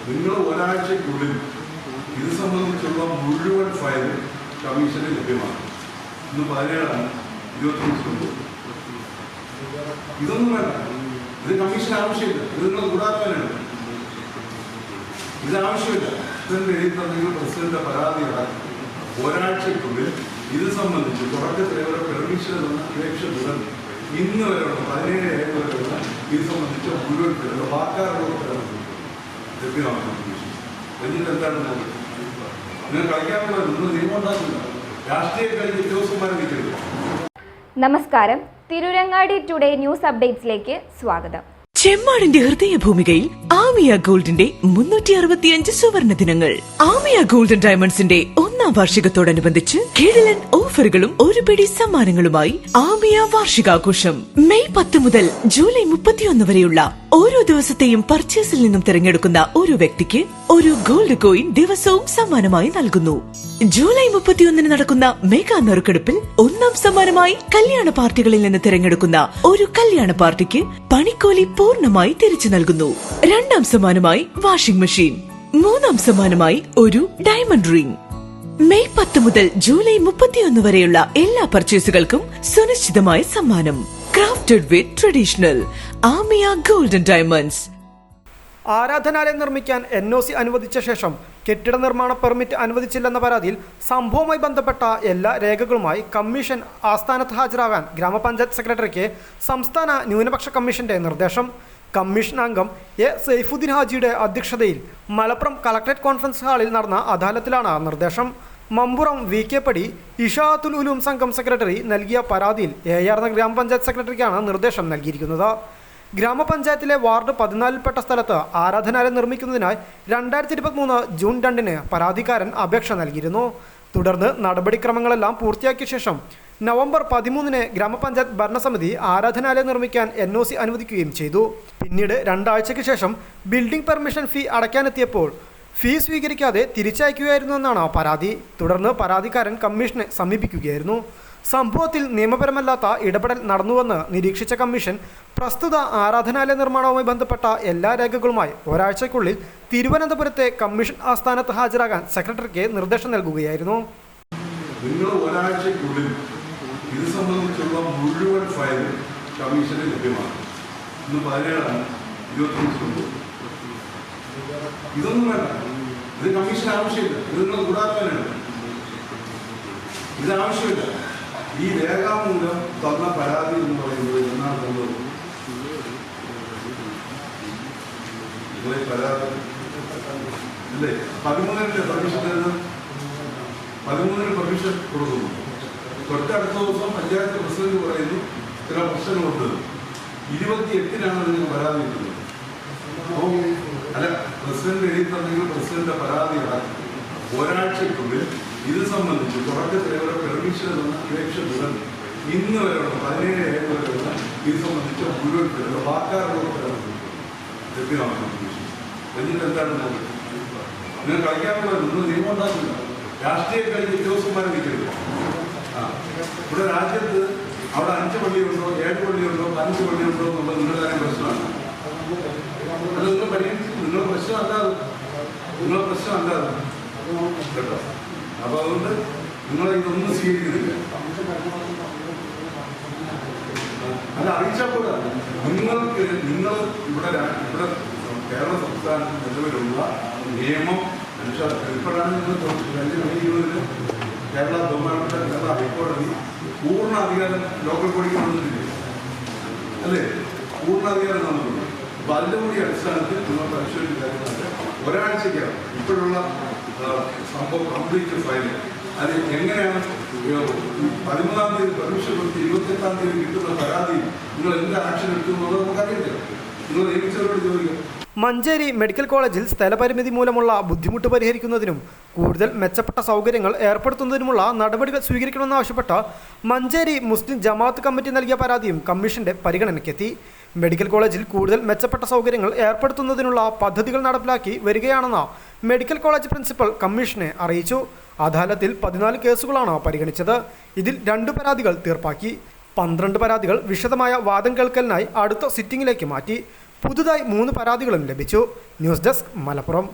നിങ്ങൾ ഒരാഴ്ചയ്ക്കുള്ളിൽ ഇത് സംബന്ധിച്ചുള്ള മുഴുവൻ ഫയൽ കമ്മീഷന് ലഭ്യമാണ്. ഇന്ന് 17 25 ഇതൊന്നും വേണ്ട. ഇത് കമ്മീഷൻ ആവശ്യമില്ല. ഇത് നിങ്ങൾ കൂടാതെ ഇത് ആവശ്യമില്ല. പ്രസിഡന്റ് എഴുതിത്തന്നെങ്കിൽ പ്രസിഡന്റ് പരാതി അടക്കം ഒരാഴ്ചയ്ക്കുള്ളിൽ ഇത് സംബന്ധിച്ച് തുടക്കത്തിലെ ഒരു പെർമിഷൻ എന്ന അപേക്ഷ മുതൽ ഇന്ന് വരെയുള്ള 17 ഏഴ് വരെയുള്ള ഇത് സംബന്ധിച്ച മുഴുവൻ പേരുകൾ വാക്കാറുള്ള ലഭ്യമാണ്. എന്നിട്ട് എന്താണ് നിങ്ങൾ കളിക്കാനുള്ള നിങ്ങൾ നിയമം ഉണ്ടാക്കില്ല. രാഷ്ട്രീയ കളി ഉദ്യോഗസ്ഥന്മാരെ നിൽക്കരുത്. നമസ്കാരം, തിരൂരങ്ങാടി ടുഡേ ന്യൂസ് അപ്ഡേറ്റ്സിലേക്ക് സ്വാഗതം. ചെമ്മാടിന്റെ ഹൃദയഭൂമികയിൽ ആമിയ ഗോൾഡിന്റെ 365 സുവർണ ദിനങ്ങൾ. ആമിയ ഗോൾഡൻ ഡയമണ്ട്സിന്റെ 1ാം വാർഷികത്തോടനുബന്ധിച്ച് കിടിലൻ ഓഫറുകളും ഒരു പിടി സമ്മാനങ്ങളുമായി ആമിയ വാർഷികാഘോഷം മെയ് 10 മുതൽ ജൂലൈ 31 വരെയുള്ള ഓരോ ദിവസത്തെയും പർച്ചേസിൽ നിന്നും തിരഞ്ഞെടുക്കുന്ന ഒരു വ്യക്തിക്ക് ഒരു ഗോൾഡ് കോയിൻ ദിവസവും സമ്മാനമായി നൽകുന്നു. ജൂലൈ 31 നടക്കുന്ന മെഗാ നറുക്കെടുപ്പിൽ 1ാം സമ്മാനമായി കല്യാണ പാർട്ടികളിൽ നിന്ന് തിരഞ്ഞെടുക്കുന്ന ഒരു കല്യാണ പാർട്ടിക്ക് പണിക്കോലി പൂർണ്ണമായി തിരിച്ചു നൽകുന്നു. 2ാം സമ്മാനമായി വാഷിംഗ് മെഷീൻ, 3ാം സമ്മാനമായി ഒരു ഡയമണ്ട് റിംഗ്. മെയ് 10 മുതൽ ജൂലൈ 31 വരെയുള്ള എല്ലാ പർച്ചേസുകൾക്കും സുനിശ്ചിതമായ സമ്മാനം. Crafted with traditional Amiya golden diamonds. ആരാധനാലയം നിർമ്മിക്കാൻ NOC അനുവദിച്ച ശേഷം കെട്ടിട നിർമ്മാണ പെർമിറ്റ് അനുവദിച്ചില്ലെന്ന പരാതിയിൽ സംഭവവുമായി ബന്ധപ്പെട്ട എല്ലാ രേഖകളുമായി കമ്മീഷൻ ആസ്ഥാനത്ത് ഹാജരാകാൻ ഗ്രാമപഞ്ചായത്ത് സെക്രട്ടറിക്ക് സംസ്ഥാന ന്യൂനപക്ഷ കമ്മീഷന്റെ നിർദ്ദേശം. കമ്മീഷൻ അംഗം എ സൈഫുദ്ദീൻ ഹാജിയുടെ അധ്യക്ഷതയിൽ മലപ്പുറം കളക്ടറേറ്റ് കോൺഫറൻസ് ഹാളിൽ നടന്ന അദാലത്തിലാണ് നിർദ്ദേശം. മമ്പുറം VK പടി ഇഷാഅത്തുൽ ഉലൂം സംഘം സെക്രട്ടറി നൽകിയ പരാതിയിൽ AR ഗ്രാമപഞ്ചായത്ത് സെക്രട്ടറിക്കാണ് നിർദ്ദേശം നൽകിയിരിക്കുന്നത്. ഗ്രാമപഞ്ചായത്തിലെ വാർഡ് 14-ൽപ്പെട്ട സ്ഥലത്ത് ആരാധനാലയം നിർമ്മിക്കുന്നതിനായി 2023 ജൂൺ 2 പരാതിക്കാരൻ അപേക്ഷ നൽകിയിരുന്നു. തുടർന്ന് നടപടിക്രമങ്ങളെല്ലാം പൂർത്തിയാക്കിയ ശേഷം നവംബർ 13 ഗ്രാമപഞ്ചായത്ത് ഭരണസമിതി ആരാധനാലയം നിർമ്മിക്കാൻ NOC അനുവദിക്കുകയും ചെയ്തു. പിന്നീട് 2 ആഴ്ചയ്ക്ക് ശേഷം ബിൽഡിംഗ് പെർമിഷൻ ഫീ അടയ്ക്കാനെത്തിയപ്പോൾ ഫീ സ്വീകരിക്കാതെ തിരിച്ചയക്കുകയായിരുന്നുവെന്നാണ് പരാതി. തുടർന്ന് പരാതിക്കാരൻ കമ്മീഷനെ സമീപിക്കുകയായിരുന്നു. സംഭവത്തിൽ നിയമപരമല്ലാത്ത ഇടപെടൽ നടന്നുവെന്ന് നിരീക്ഷിച്ച കമ്മീഷൻ പ്രസ്തുത ആരാധനാലയ നിർമ്മാണവുമായി ബന്ധപ്പെട്ട എല്ലാ രേഖകളുമായി ഒരാഴ്ചയ്ക്കുള്ളിൽ തിരുവനന്തപുരത്തെ കമ്മീഷൻ ആസ്ഥാനത്ത് ഹാജരാകാൻ സെക്രട്ടറിക്ക് നിർദ്ദേശം നൽകുകയായിരുന്നു. നിങ്ങൾ ഒരാഴ്ചയ്ക്കുള്ളിൽ ഇത് സംബന്ധിച്ചുള്ള മുഴുവൻ ഫയൽ കമ്മീഷന് ലഭ്യമാണ്. ഇന്ന് 17 25 ഇതൊന്നും വേണ്ട. ഇത് കമ്മീഷൻ ആവശ്യമില്ല. ഇത് നിങ്ങൾ കൂടാതെ ഇത് ആവശ്യമില്ല. ഈ രേഖാമൂലം തന്ന പരാതി എന്ന് പറയുന്നത് എന്നാണ് തന്നത്? നിങ്ങളെ പരാതി അല്ലേ 13 പെർമിഷൻ തരുന്നത്? 13 പെർമിഷൻ കൊടുക്കുന്നു. തൊട്ടടുത്ത ദിവസം പഞ്ചായത്ത് പ്രസിഡന്റ് പറയുന്നു ചില പ്രശ്നങ്ങളുണ്ട്. 28-നാണ് നിങ്ങൾ പരാതി കിട്ടുന്നത്. അപ്പോൾ അല്ല, പ്രസിഡന്റ് എഴുതി തന്നെങ്കിൽ പ്രസിഡന്റ് പരാതി അടക്കം ഒരാഴ്ചയ്ക്കുള്ളിൽ ഇത് സംബന്ധിച്ച് തുടക്കത്തിലെ ഒരു പെർമിഷൻ എന്ന അപേക്ഷ മുതൽ ഇന്ന് വരെയുള്ള 17 ഏഴ് വരെയുള്ള ഇത് സംബന്ധിച്ച മുഴുവൻ പേരുകൾ വാക്കാറുള്ള ലഭ്യമാണ് കമ്മീഷൻ. എന്നിട്ട് എന്താണ് നിങ്ങൾ കളിക്കാനുള്ള നിങ്ങൾ നിയമം ഉണ്ടാക്കില്ല. രാഷ്ട്രീയ കളി ഉദ്യോഗസ്ഥന്മാരെ നിൽക്കരുത്. ഇവിടെ രാജ്യത്ത് അവിടെ 5 പള്ളിയുണ്ടോ 7 പള്ളിയുണ്ടോ 5 പള്ളിയുണ്ടോ എന്നുള്ളത് നിങ്ങളുടെ കാര്യം പ്രശ്നമാണ്. അത് നിങ്ങൾ പരിഹരിച്ചു. നിങ്ങളുടെ പ്രശ്നം അല്ലാതെ കേട്ടോ. അപ്പൊ അതുകൊണ്ട് നിങ്ങൾ ഇതൊന്നും സ്വീകരിക്കുന്നില്ല. അത് അറിയിച്ചാൽ കൂടെ നിങ്ങൾ ഇവിടെ കേരള സംസ്ഥാനത്ത് നിലവിലുള്ള നിയമം ഇപ്പോഴാണ് നിങ്ങൾ 2020 കേരള ബഹുമാനപ്പെട്ട കേരള ഹൈക്കോടതി പൂർണ്ണ അധികാരം ലോക്കൽ ബോഡിക്ക് വന്നിട്ടില്ലേ അല്ലേ? പൂർണ്ണ അധികാരം തന്നിട്ടുണ്ട്. അപ്പൊ അതിൻ്റെ കൂടി അടിസ്ഥാനത്തിൽ നിങ്ങൾ പരിശോധിച്ച കാര്യങ്ങളൊക്കെ ഒരാഴ്ചയ്ക്കാണ് ഇപ്പോഴുള്ള സംഭവം കംപ്ലീറ്റ് ഫയൽ. അത് എങ്ങനെയാണ് 13-ാം തീയതി പെർമിഷൻ കൊടുത്ത് 28-ാം തീയതി കിട്ടുന്ന പരാതി നിങ്ങൾ എന്ത് ആക്ഷൻ എടുക്കുന്നുള്ളത് നമുക്കറിയത്തില്ല. നിങ്ങൾ നിയമിച്ചവരോട് ചോദിക്കാം. മഞ്ചേരി മെഡിക്കൽ കോളേജിൽ സ്ഥലപരിമിതി മൂലമുള്ള ബുദ്ധിമുട്ട് പരിഹരിക്കുന്നതിനും കൂടുതൽ മെച്ചപ്പെട്ട സൗകര്യങ്ങൾ ഏർപ്പെടുത്തുന്നതിനുമുള്ള നടപടികൾ സ്വീകരിക്കണമെന്നാവശ്യപ്പെട്ട് മഞ്ചേരി മുസ്ലിം ജമാഅത്ത് കമ്മിറ്റി നൽകിയ പരാതിയും കമ്മീഷന്റെ പരിഗണനയ്ക്കെത്തി. മെഡിക്കൽ കോളേജിൽ കൂടുതൽ മെച്ചപ്പെട്ട സൗകര്യങ്ങൾ ഏർപ്പെടുത്തുന്നതിനുള്ള പദ്ധതികൾ നടപ്പിലാക്കി വരികയാണെന്ന് മെഡിക്കൽ കോളേജ് പ്രിൻസിപ്പൽ കമ്മീഷനെ അറിയിച്ചു. അദാലത്തിൽ 14 കേസുകളാണ് പരിഗണിച്ചത്. ഇതിൽ 2 പരാതികൾ തീർപ്പാക്കി. 12 പരാതികൾ വിശദമായ വാദം കേൾക്കലിനായി അടുത്ത സിറ്റിംഗിലേക്ക് മാറ്റി. പുതുതായി 3 പരാതികളും ലഭിച്ചു. News desk Malappuram.